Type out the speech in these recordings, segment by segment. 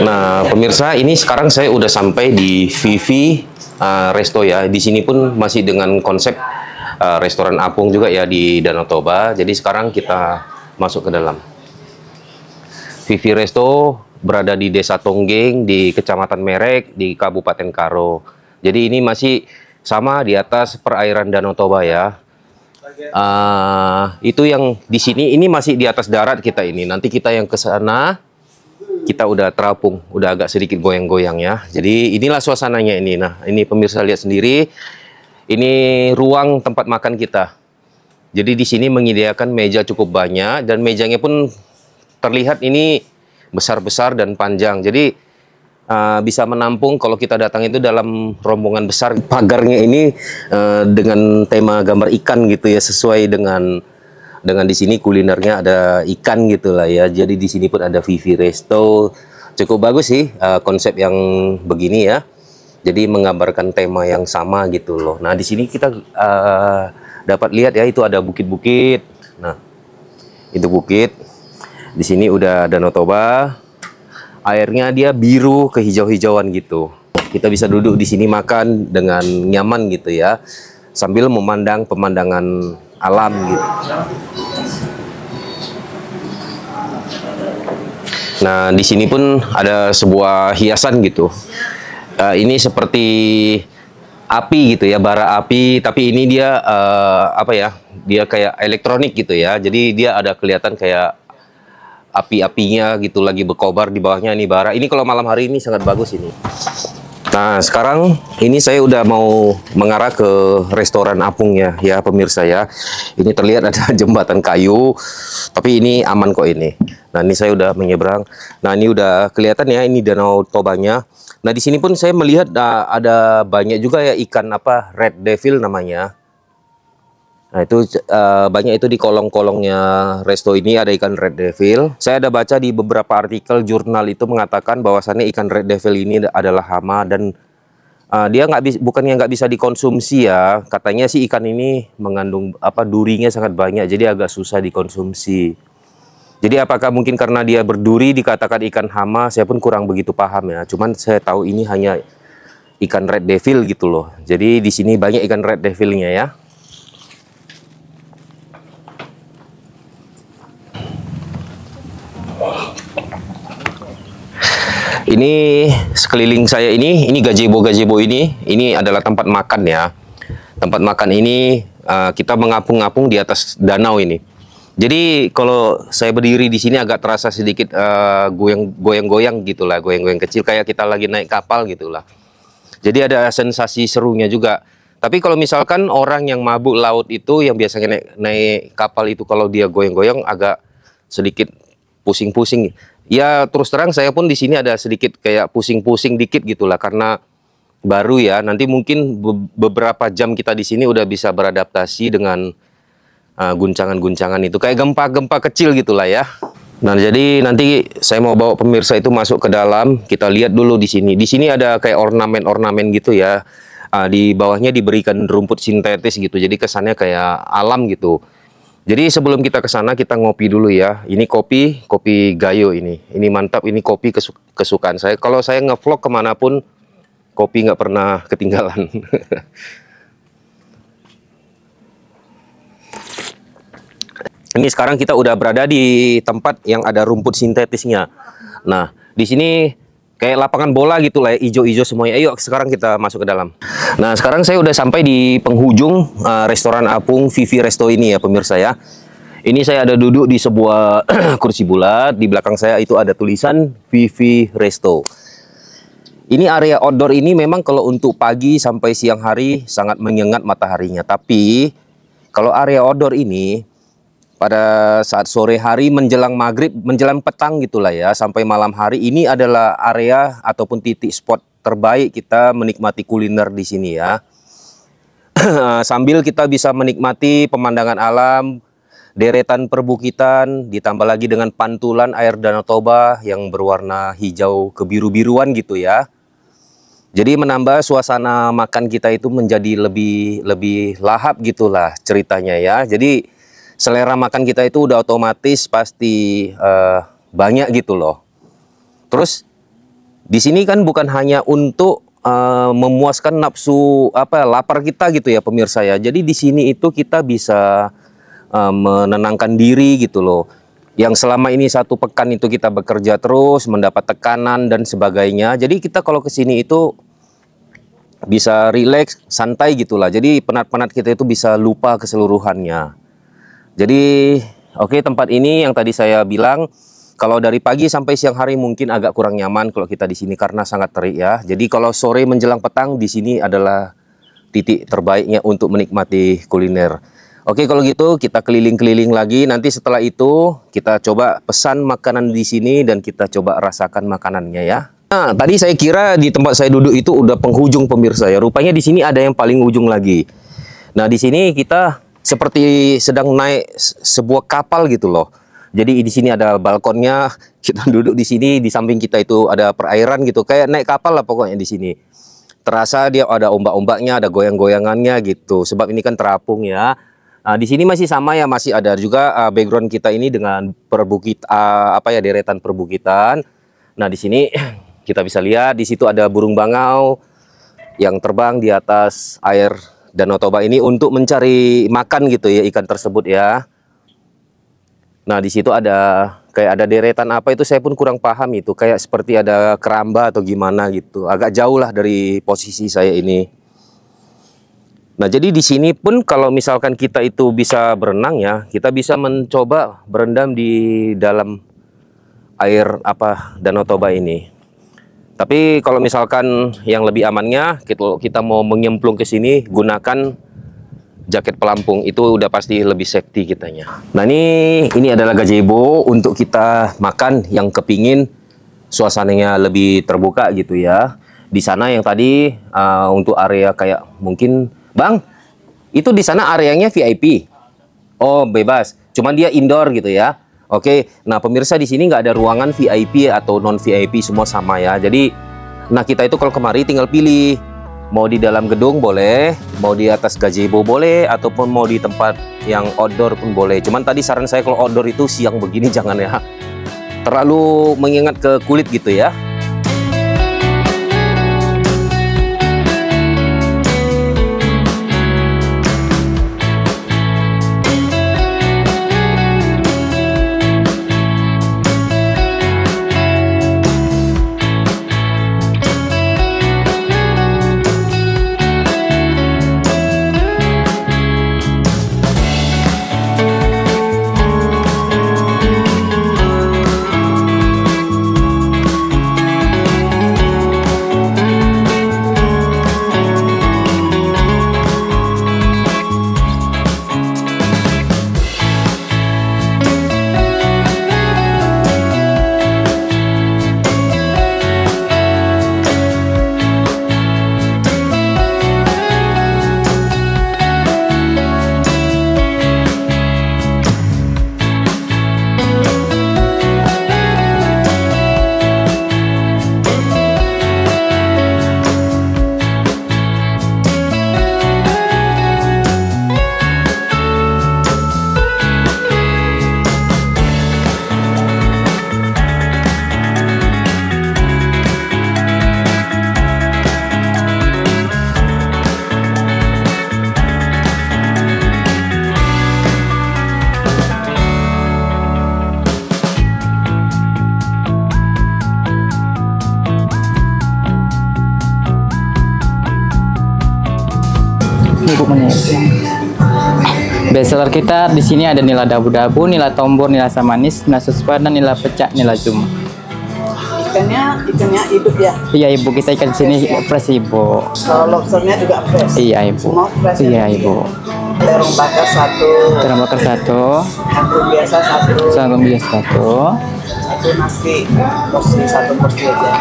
Nah, pemirsa, ini sekarang saya udah sampai di Vivi Resto ya. Di sini pun masih dengan konsep restoran apung juga ya di Danau Toba. Jadi sekarang kita masuk ke dalam. Vivi Resto berada di Desa Tonggeng, di Kecamatan Merek, di Kabupaten Karo. Jadi ini masih sama di atas perairan Danau Toba ya. Itu yang di sini, ini masih di atas darat kita ini. Nanti kita yang ke sana, kita udah terapung, udah agak sedikit goyang-goyang ya. Jadi inilah suasananya ini. Nah, ini pemirsa lihat sendiri. Ini ruang tempat makan kita. Jadi di sini menyediakan meja cukup banyak dan mejanya pun terlihat ini besar-besar dan panjang. Jadi bisa menampung kalau kita datang itu dalam rombongan besar. Pagarnya ini dengan tema gambar ikan gitu ya, sesuai dengan di sini kulinernya ada ikan gitulah ya. Jadi di sini pun ada Vivi Resto. Cukup bagus sih konsep yang begini ya. Jadi menggambarkan tema yang sama gitu loh. Nah, di sini kita dapat lihat ya, itu ada bukit-bukit. Nah, itu bukit. Di sini udah Danau Toba. Airnya dia biru kehijau-hijauan gitu. Kita bisa duduk di sini makan dengan nyaman gitu ya, sambil memandang pemandangan alam gitu. Nah, di sini pun ada sebuah hiasan gitu. Ini seperti api gitu ya, bara api, tapi ini dia apa ya? Dia kayak elektronik gitu ya. Jadi dia ada kelihatan kayak api-apinya gitu lagi berkobar di bawahnya, ini bara. Ini kalau malam hari ini sangat bagus ini. Nah, sekarang ini saya udah mau mengarah ke restoran apung ya pemirsa ya. Ini terlihat ada jembatan kayu, tapi ini aman kok ini. Nah, ini saya udah menyeberang. Nah, ini udah kelihatan ya, ini Danau Tobanya. Nah, di sini pun saya melihat ada banyak juga ya ikan apa, red devil namanya. Nah, itu banyak itu di kolong-kolongnya resto ini ada ikan red devil. Saya ada baca di beberapa artikel jurnal itu mengatakan bahwasannya ikan red devil ini adalah hama dan dia bukannya nggak bisa dikonsumsi ya. Katanya sih ikan ini mengandung apa, durinya sangat banyak, jadi agak susah dikonsumsi. Jadi apakah mungkin karena dia berduri dikatakan ikan hama? Saya pun kurang begitu paham ya. Cuman saya tahu ini hanya ikan red devil gitu loh. Jadi di sini banyak ikan red devilnya ya. Ini sekeliling saya ini gazebo ini adalah tempat makan ya. Tempat makan ini kita mengapung-apung di atas danau ini. Jadi kalau saya berdiri di sini agak terasa sedikit goyang-goyang gitulah, goyang-goyang kecil kayak kita lagi naik kapal gitulah. Jadi ada sensasi serunya juga. Tapi kalau misalkan orang yang mabuk laut itu yang biasanya naik kapal itu, kalau dia goyang-goyang agak sedikit pusing-pusing. Ya terus terang saya pun di sini ada sedikit kayak pusing-pusing dikit gitulah karena baru ya. Nanti mungkin beberapa jam kita di sini udah bisa beradaptasi dengan guncangan-guncangan itu, kayak gempa-gempa kecil gitulah ya. Nah, jadi nanti saya mau bawa pemirsa itu masuk ke dalam, kita lihat dulu di sini. Di sini ada kayak ornamen-ornamen gitu ya. Di bawahnya diberikan rumput sintetis gitu, jadi kesannya kayak alam gitu. Jadi sebelum kita ke sana kita ngopi dulu ya. Ini kopi Gayo ini. Ini mantap, ini kopi kesukaan saya. Kalau saya ngevlog kemanapun, kopi nggak pernah ketinggalan. Ini sekarang kita udah berada di tempat yang ada rumput sintetisnya. Nah, di sini kayak lapangan bola gitu lah, hijau-hijau semuanya. Ayo sekarang kita masuk ke dalam. Nah, sekarang saya udah sampai di penghujung restoran apung Vivi Resto ini ya pemirsa ya. Ini saya ada duduk di sebuah kursi bulat. Di belakang saya itu ada tulisan Vivi Resto. Ini area outdoor ini memang kalau untuk pagi sampai siang hari sangat menyengat mataharinya. Tapi kalau area outdoor ini pada saat sore hari menjelang maghrib, menjelang petang gitulah ya, sampai malam hari, ini adalah area ataupun titik spot terbaik kita menikmati kuliner di sini ya. Sambil kita bisa menikmati pemandangan alam, deretan perbukitan, ditambah lagi dengan pantulan air Danau Toba yang berwarna hijau kebiru-biruan gitu ya. Jadi menambah suasana makan kita itu menjadi lebih lahap gitulah ceritanya ya. Jadi selera makan kita itu udah otomatis pasti banyak gitu loh. Terus di sini kan bukan hanya untuk memuaskan nafsu lapar kita gitu ya pemirsa ya. Jadi di sini itu kita bisa menenangkan diri gitu loh. Yang selama ini 1 pekan itu kita bekerja terus, mendapat tekanan dan sebagainya. Jadi kita kalau ke sini itu bisa rileks, santai gitulah. Jadi penat-penat kita itu bisa lupa keseluruhannya. Jadi oke, tempat ini yang tadi saya bilang, kalau dari pagi sampai siang hari mungkin agak kurang nyaman kalau kita di sini karena sangat terik ya. Jadi kalau sore menjelang petang di sini adalah titik terbaiknya untuk menikmati kuliner. Oke, kalau gitu kita keliling-keliling lagi. Nanti setelah itu kita coba pesan makanan di sini dan kita coba rasakan makanannya ya. Nah, tadi saya kira di tempat saya duduk itu udah penghujung pemirsa ya. Rupanya di sini ada yang paling ujung lagi. Nah, di sini kita seperti sedang naik sebuah kapal gitu loh. Jadi di sini ada balkonnya, kita duduk di sini, di samping kita itu ada perairan gitu. Kayak naik kapal lah pokoknya di sini. Terasa dia ada ombak-ombaknya, ada goyang-goyangannya gitu. Sebab ini kan terapung ya. Nah, di sini masih sama ya, masih ada juga background kita ini dengan deretan perbukitan. Nah, di sini kita bisa lihat di situ ada burung bangau yang terbang di atas air Danau Toba ini untuk mencari makan gitu ya ikan tersebut ya. Nah, di situ ada kayak ada deretan apa itu saya pun kurang paham itu, kayak seperti ada keramba atau gimana gitu. Agak jauh lah dari posisi saya ini. Nah, jadi di sini pun kalau misalkan kita itu bisa berenang ya, kita bisa mencoba berendam di dalam air Danau Toba ini. Tapi kalau misalkan yang lebih amannya, kita mau menyemplung ke sini, gunakan jaket pelampung, itu udah pasti lebih safety kitanya. Nah, ini adalah gazebo untuk kita makan yang kepingin suasananya lebih terbuka gitu ya. Di sana yang tadi untuk area kayak mungkin Bang, itu di sana areanya VIP. Oh, bebas. Cuman dia indoor gitu ya. Oke. Nah, pemirsa di sini nggak ada ruangan VIP atau non VIP, semua sama ya. Jadi, nah kita itu kalau kemari tinggal pilih. Mau di dalam gedung boleh, mau di atas gazebo boleh, ataupun mau di tempat yang outdoor pun boleh. Cuman tadi saran saya kalau outdoor itu siang begini jangan ya. Terlalu mengingat ke kulit gitu ya. Bestseller kita di sini ada nila dabu-dabu, nila tombor, nila samanis, nila suspada, nila pecak, nila jum. Ikannya hidup ya? Iya ibu, kita ikan di sini fresh ibu. Kalau lobsternya juga fresh? Iya ibu. Semua fresh? Iya ibu. Terung bakar satu. Terung bakar satu. Anggur biasa satu. Anggur biasa satu. Satu nasi, satu porsi aja.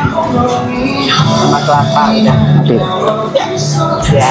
Sama kelapa udah. Oke. Ya.